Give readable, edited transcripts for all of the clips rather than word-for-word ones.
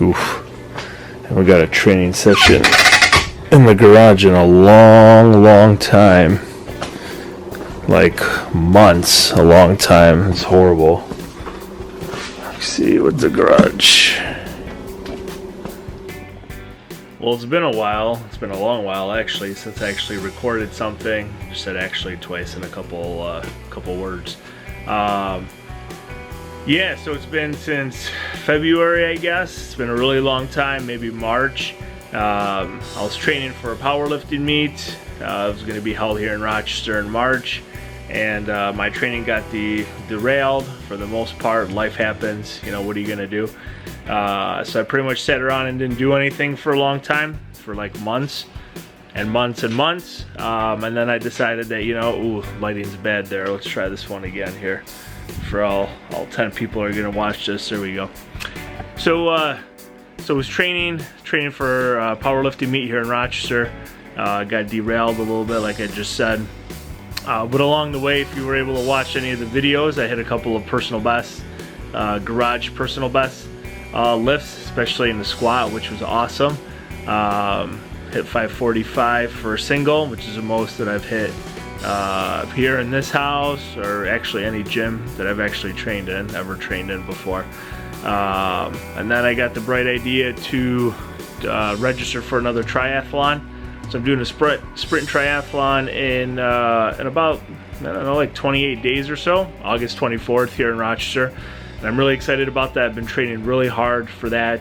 Oof. And we got a training session in the garage in a long time. Like months, a long time. It's horrible. Let's see what's the garage. Well, it's been a while. It's been a long while actually since I actually recorded something. Just said actually twice in a couple words. Yeah, so it's been since February, I guess. It's been a really long time, maybe March. I was training for a powerlifting meet. It was going to be held here in Rochester in March, and my training got derailed for the most part. Life happens, you know, what are you going to do? So I pretty much sat around and didn't do anything for a long time, for like months and months and months. And then I decided that, you know, ooh, lighting's bad there. Let's try this one again here. For all 10 people are gonna watch this. There we go. So I was training for a powerlifting meet here in Rochester. Got derailed a little bit, like I just said. But along the way, if you were able to watch any of the videos, I hit a couple of personal bests, garage personal bests lifts, especially in the squat, which was awesome. Hit 545 for a single, which is the most that I've hit here in this house, or actually any gym that I've actually ever trained in before. And then I got the bright idea to register for another triathlon. So I'm doing a sprint triathlon in about, I don't know, like 28 days or so, August 24th here in Rochester. And I'm really excited about that. I've been training really hard for that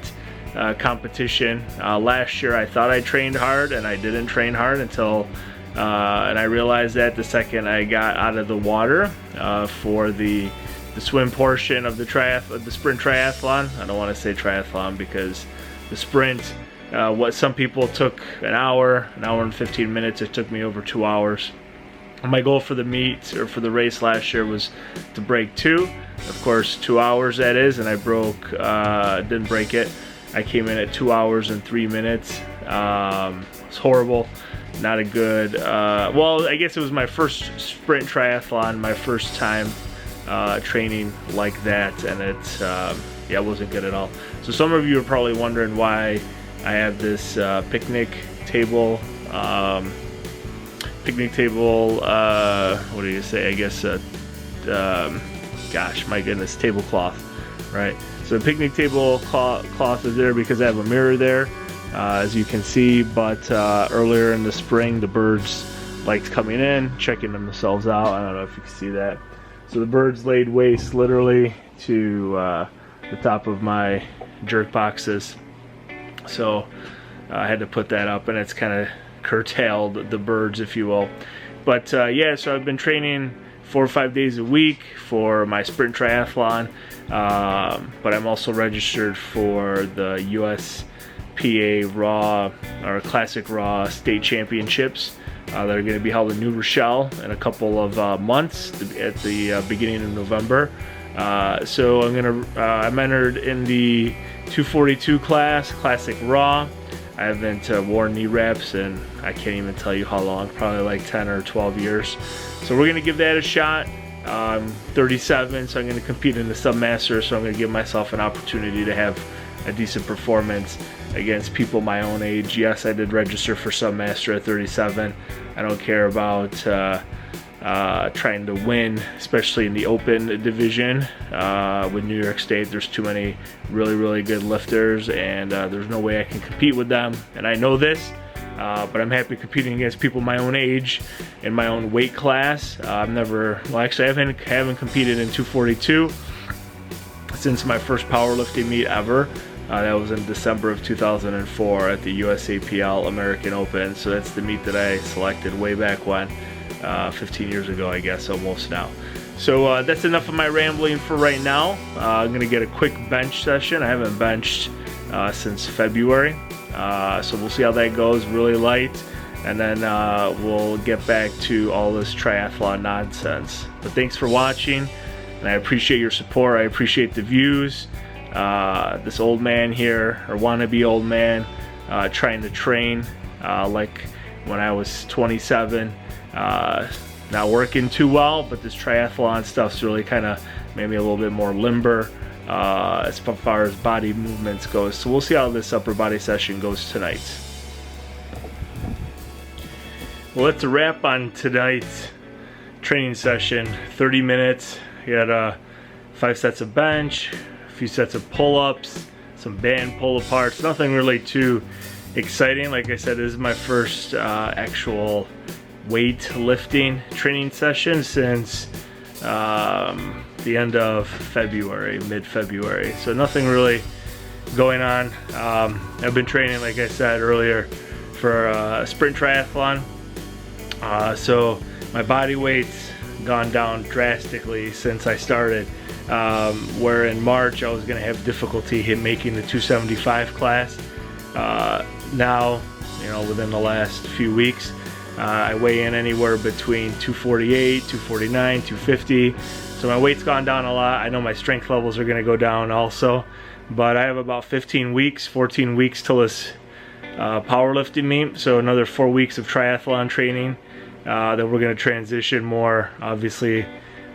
competition. Last year I thought I trained hard, and I didn't train hard until and I realized that the second I got out of the water for the swim portion of the sprint triathlon. I don't want to say triathlon because the sprint, what some people took an hour and 15 minutes, it took me over 2 hours. My goal for the meet, or for the race last year, was to break 2. Of course, 2 hours that is, and I didn't break it. I came in at 2 hours and 3 minutes. It's horrible. Not a good, well, I guess it was my first sprint triathlon, my first time training like that, and it wasn't good at all. So some of you are probably wondering why I have this picnic table, what do you say, I guess, gosh, my goodness, tablecloth, right? So the picnic table cloth is there because I have a mirror there, as you can see, but earlier in the spring, the birds liked coming in, checking themselves out. I don't know if you can see that. So the birds laid waste literally to the top of my jerk boxes. So I had to put that up, and it's kind of curtailed the birds, if you will. But yeah, so I've been training 4 or 5 days a week for my sprint triathlon, but I'm also registered for the USPA Raw, or Classic Raw State Championships that are going to be held in New Rochelle in a couple of months at the beginning of November. So I'm entered in the 242 class, Classic Raw. I haven't worn knee wraps, and I can't even tell you how long, probably like 10 or 12 years. So we're going to give that a shot. I'm 37, so I'm going to compete in the Submaster, so I'm going to give myself an opportunity to have a decent performance against people my own age. Yes, I did register for Submaster at 37. I don't care about trying to win, especially in the open division. With New York State, there's too many really good lifters, and there's no way I can compete with them, and I know this. But I'm happy competing against people my own age in my own weight class. I haven't competed in 242 since my first powerlifting meet ever. That was in December of 2004 at the USAPL American Open. So that's the meet that I selected way back when, 15 years ago, I guess, almost now. So that's enough of my rambling for right now. I'm gonna get a quick bench session. I haven't benched since February. So we'll see how that goes, really light, and then we'll get back to all this triathlon nonsense. But thanks for watching, and I appreciate your support. I appreciate the views. This old man here, or wannabe old man, trying to train like when I was 27, not working too well, but this triathlon stuff's really kind of made me a little bit more limber, as far as body movements goes. So we'll see how this upper body session goes tonight. Well, that's a wrap on tonight's training session. 30 minutes. We had 5 sets of bench, a few sets of pull-ups, some band pull-aparts. Nothing really too exciting. Like I said, this is my first actual weightlifting training session since the end of February, mid-February. So nothing really going on. I've been training, like I said earlier, for a sprint triathlon. So my body weight's gone down drastically since I started. Where in March I was going to have difficulty in making the 275 class. Now, you know, within the last few weeks, I weigh in anywhere between 248, 249, 250. So my weight's gone down a lot. I know my strength levels are going to go down also. But I have about 14 weeks till this powerlifting meet. So another 4 weeks of triathlon training. Then we're going to transition more, obviously,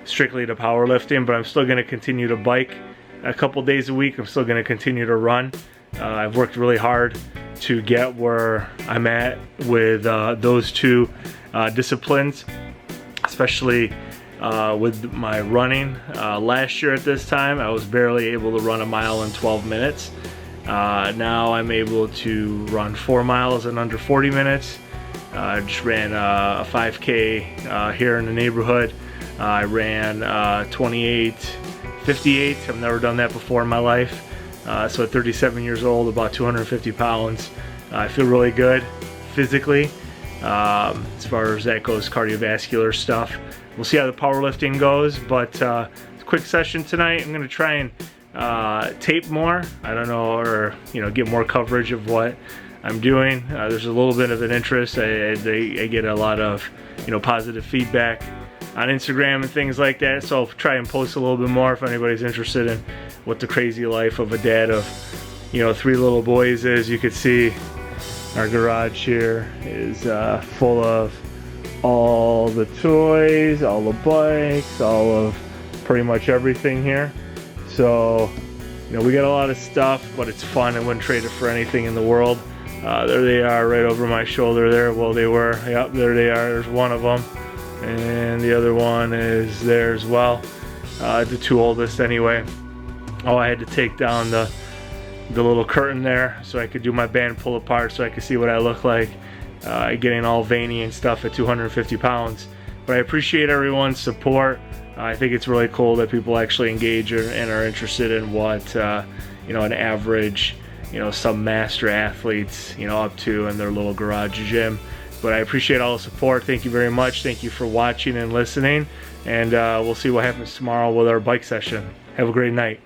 strictly to powerlifting. But I'm still going to continue to bike a couple days a week. I'm still going to continue to run. I've worked really hard to get where I'm at with those two disciplines, especially with my running. Last year at this time, I was barely able to run a mile in 12 minutes. Now I'm able to run 4 miles in under 40 minutes. I just ran a 5K here in the neighborhood. I ran 28:58. I've never done that before in my life. So at 37 years old, about 250 pounds, I feel really good physically. As far as that goes, cardiovascular stuff. We'll see how the powerlifting goes, but quick session tonight. I'm going to try and tape more. I don't know, or get more coverage of what I'm doing. There's a little bit of an interest. I get a lot of positive feedback on Instagram and things like that, so I'll try and post a little bit more if anybody's interested in what the crazy life of a dad of 3 little boys is. You could see our garage here is full of all the toys, all the bikes, all of pretty much everything here. So we got a lot of stuff, but it's fun. I wouldn't trade it for anything in the world. There they are right over my shoulder there. Well, they were. Yep, there they are. There's one of them. And the other one is there as well. The 2 oldest anyway. Oh, I had to take down the little curtain there so I could do my band pull apart so I could see what I look like getting all veiny and stuff at 250 pounds. But I appreciate everyone's support. I think it's really cool that people actually engage and are interested in what an average some master athletes up to in their little garage gym. But I appreciate all the support. Thank you very much. Thank you for watching and listening. And we'll see what happens tomorrow with our bike session. Have a great night.